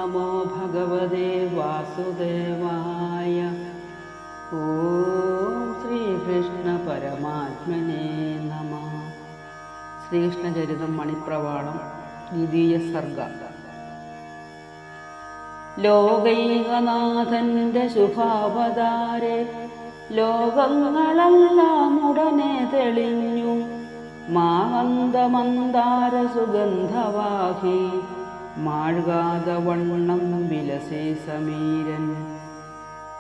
നമോ ഭഗവതേ വാസുദേവായ. ഓം ശ്രീകൃഷ്ണ പരമാത്മനേ നമഃ. ശ്രീകൃഷ്ണചരിതം മണിപ്രവാളം ദ്വിതീയ സർഗ. ലോകൈകനാഥന്റെ ശുഭാവതാരെ ലോകങ്ങളെല്ലാം ഉടനെ തെളിഞ്ഞു. മാവന്തമന്ദാര സുഗന്ധവാഹി മാഴ്കാതവണ്ണം വിലസേ സമീരൻ.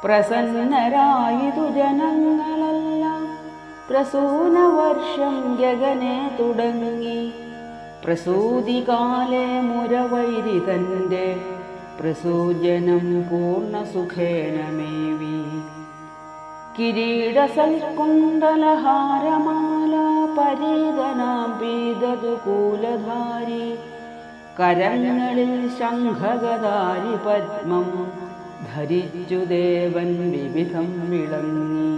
പ്രസന്നരായിതു ജനങ്ങളെല്ലാം പ്രസൂനവർഷം ഗഗനെ തുടങ്ങി. പ്രസൂതികാലേ മുരവൈരി തന്റെ പ്രസൂജനം പൂർണ്ണസുഖേന മേവി. കിരീടസൽകുണ്ടലഹാരമാല പരീതനാം പീതതുകൂലധാരി. കരങ്ങളിൽ ശംഖഗദാരി പദ്മം ധരിച്ചു ദേവൻ വിവിധം വിളങ്ങി.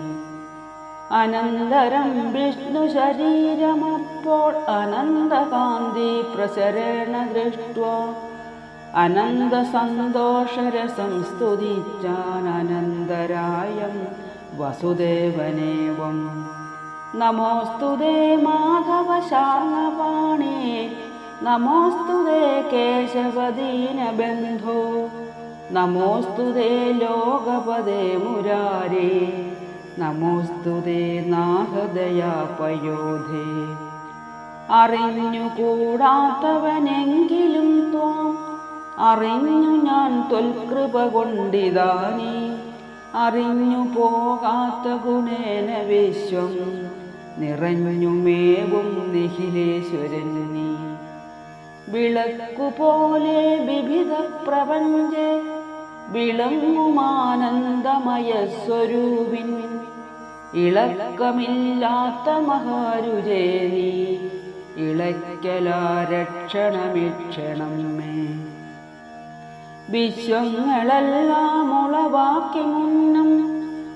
അനന്തരം വിഷ്ണു ശരീരമപ്പോൾ അനന്തകാന്തി പ്രസരണ ദൃഷ്ട്വാ. അനന്ത സന്തോഷരസം സ്തുതിച്ചാൻ അനന്തരായം വസുദേവനേവം. നമോസ്തുതേ മാധവ ശാർങ്ങപാണേ നമോസ്തുതേ കേശവദീനബന്ധോ. നമോസ്തുതേ ലോകപദേ മുരാരേ നമോസ്തുതേ നാഹദയാപയോധേ. അറിഞ്ഞുകൂടാത്തവനെങ്കിലും ത്വാം അറിഞ്ഞു ഞാൻ ത്വൽകൃപ കൊണ്ടിതാനീ. അറിഞ്ഞു പോകാത്ത ഗുണേന വിശ്വം നിറഞ്ഞുമേവും നിഖിലേശ്വരൻ നീ. വിളക്കുപോലെ വിവിധ പ്രപഞ്ചേ വിളങ്ങുമാനന്ദമയ സ്വരൂപിൻ. ഇളക്കമില്ലാത്ത മഹാരുജേ നീ ഇളയ്ക്കലാരക്ഷണമീക്ഷണം മേ. വിശ്വങ്ങളെല്ലാം ഉളവാക്കി മുന്നം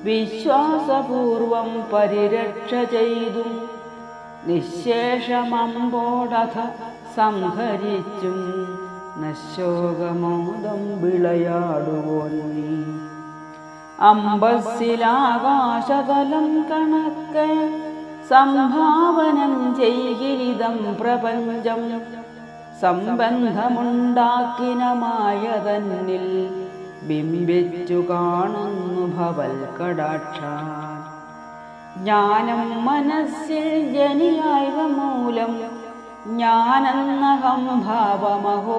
വിശ്വാസപൂർവം പരിരക്ഷ ചെയ്തും. നിശേഷമമ്പോടഥ സംഹരിച്ചും നശോകമോദം വിളയാടുവോൻ നീ. അമ്പസ്സിലാകാശതലം കണക്കെ സംഭാവനം ചെയ്കിരിതം പ്രപഞ്ചം. സംബന്ധമുണ്ടാക്കിന മായ തന്നിൽ ബിംബിച്ചു കാണുന്നു ഭവൽ കടാക്ഷാൻ. ജ്ഞാനം മനസ്സിൽ ജനിയായ മൂലം ജ്ഞാനെന്നഹം ഭാവമഹോ.